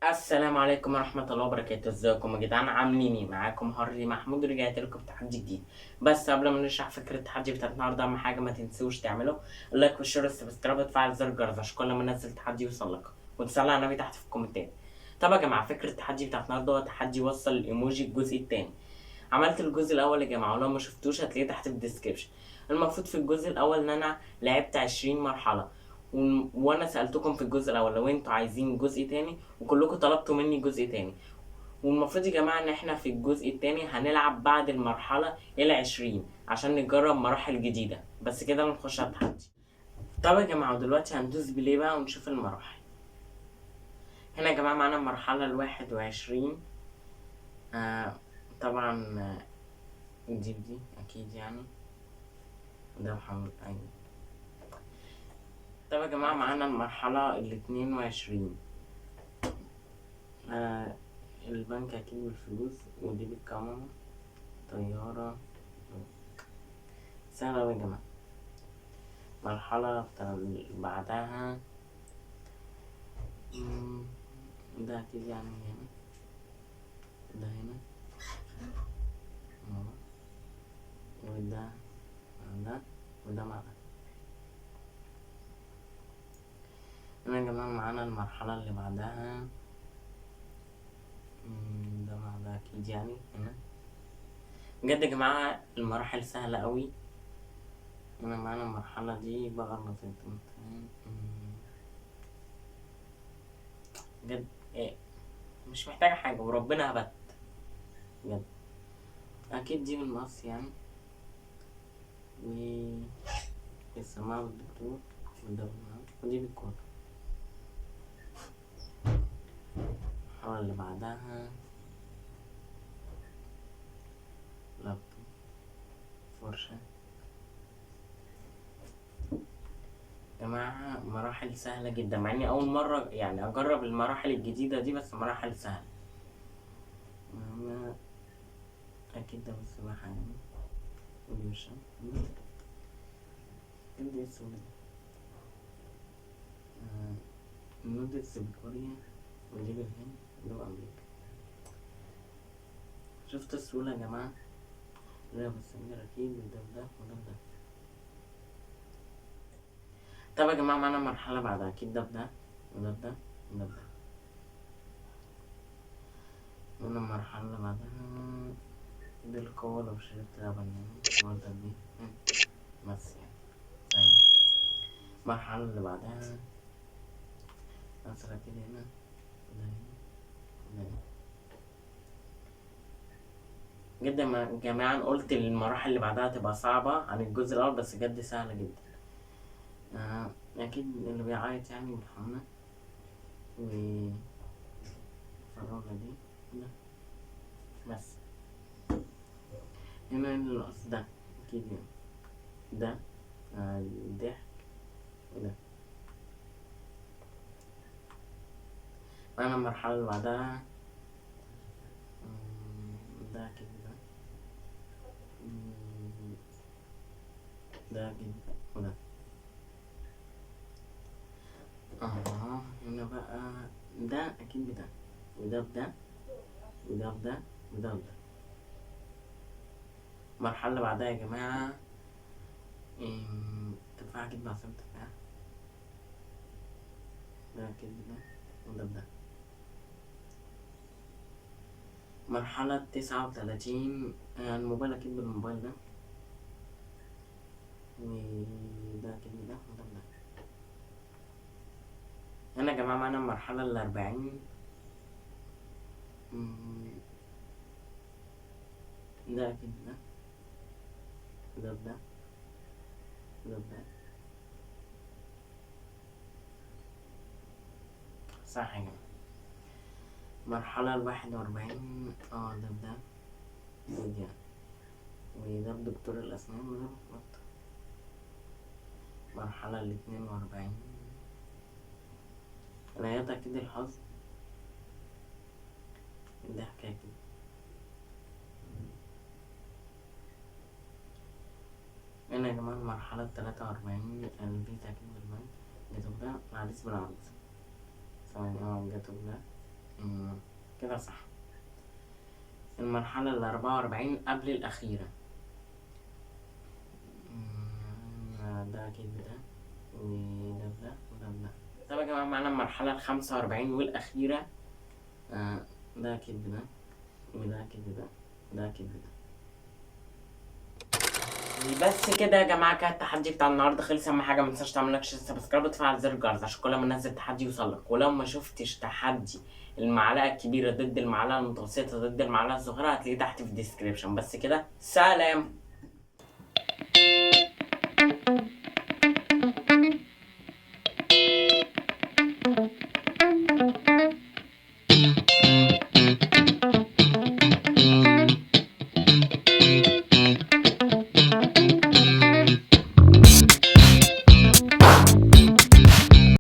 السلام عليكم ورحمة الله وبركاته، ازيكم يا جدعان؟ عاملين ايه؟ معاكم هارلي محمود، رجعت لكم بتحدي جديد. بس قبل ما نشرح فكرة التحدي بتاعت النهارده، اهم حاجة ما تنسوش تعملوا اللايك والشير والسبسكرايب وتفعل زر الجرس عشان كل ما انزل تحدي يوصل لكم، وتسألوا على النبي تحت في الكومنتات. طب يا جماعة، فكرة التحدي بتاعت النهارده هو تحدي وصل الايموجي الجزء التاني. عملت الجزء الاول يا جماعة، ولو ما شفتوش هتلاقيه تحت في الديسكريبشن. المفروض في الجزء الاول ان انا لعبت 20 مرحلة، وانا سألتكم في الجزء الاول لو انتوا عايزين جزء تاني، وكلكم طلبتوا مني جزء تاني. والمفروض يا جماعة ان احنا في الجزء التاني هنلعب بعد المرحلة ال20 عشان نجرب مراحل جديدة. بس كده نخش على التحدي. طب يا جماعة، دلوقتي هندوس بلاي بقى ونشوف المراحل. هنا يا جماعة معانا المرحلة ال21. آه طبعا دي اكيد يعني. ده محمد، ايوه. طب يا جماعة معانا المرحلة ال22. آه البنك اكيد بالفلوس، ودي بالكاميرا. طيارة. سهلة أوي يا جماعة. مرحلة بتاع بعدها. ده أكيد يعني هنا. ده هنا. أهو. وده مع ده، وده مع ده. هنا يا جماعة معانا المرحلة اللي بعدها. ده مع ده أكيد يعني هنا. بجد يا جماعة المراحل سهلة أوي. هنا معانا المرحلة دي بغلط بجد. إيه، مش محتاجة حاجة وربنا هبت. بجد أكيد دي بالمقص يعني. و السماعة بالدكتور، وده بالمقص، ودي بالكورة. المرحلة اللي بعدها لابتوب، فرشة. يا جماعة مراحل سهلة جدا، مع اني اول مرة يعني اجرب المراحل الجديدة دي، بس مراحل سهلة. أنا اكيد ده بالسباحة يعني. ودي مش دي السهولة دي. نودلز بكوريا، ودي بالهند، ودي بأمريكا. شفت السهولة يا جماعة؟ لا بس أكيد وده بده وده بده. طب يا جماعة معانا مرحلة بعدها، أكيد ده بده وده بده وده بده. معانا المرحلة اللي بعدها. دي القوة لو شربت لبن يعني، وده دي بس يعني. تمام. المرحلة اللي بعدها أسرع كده هنا، وده هنا، وده هنا. جدا يا جماعة، أنا قلت المراحل اللي بعدها تبقى صعبة عن الجزء الأول، بس جد سهلة جدا. أكيد اللي بيعيط يعني بيرحمنا. و الفراغة دي هنا بس. هنا النقص ده أكيد يعني. ده الضحك، وده. أنا المرحلة اللي بعدها. ده أكيد ده. ده أكيد وده. هنا بقى ده أكيد بده، وده بده، وده بده، وده بده. المرحلة اللي بعدها يا جماعة. تفاحة أكيد بعصير تفاح. ده أكيد بده، وده بده. مرحلة 39. الموبايل أكيد بالموبايل ده، وده أكيد بده، وده بده. هنا يا جماعة معانا المرحلة ال40. ده أكيد ده، وده بده، وده بده. صح يا جماعة. المرحلة ال41. ده بده، وده، وده بدكتور الأسنان، وده بطل. المرحلة ال42. العياط أكيد الحظ. الضحك أكيد. هنا يا جماعة المرحلة ال43. البيت أكيد بالبنك. جاتوب ده العريس بالعروسة. ثواني، جاتوب ده كده صح. المرحلة ال44 قبل الأخيرة. ده كده وده ده وده ده. طب يا جماعة معانا المرحلة ال45 والأخيرة. ده كده وده كده ده كده. بس كده يا جماعه كده التحدي بتاع النهارده خلص. اهم حاجه ما تنساش تعمل لك سبسكرايب وتفعل زر الجرس عشان كل ما انزل تحدي يوصلك. ولو ما شفتش تحدي المعلقه الكبيره ضد المعلقه المتوسطه ضد المعلقه الصغيره هتلاقيه تحت في الديسكريبشن. بس كده، سلام.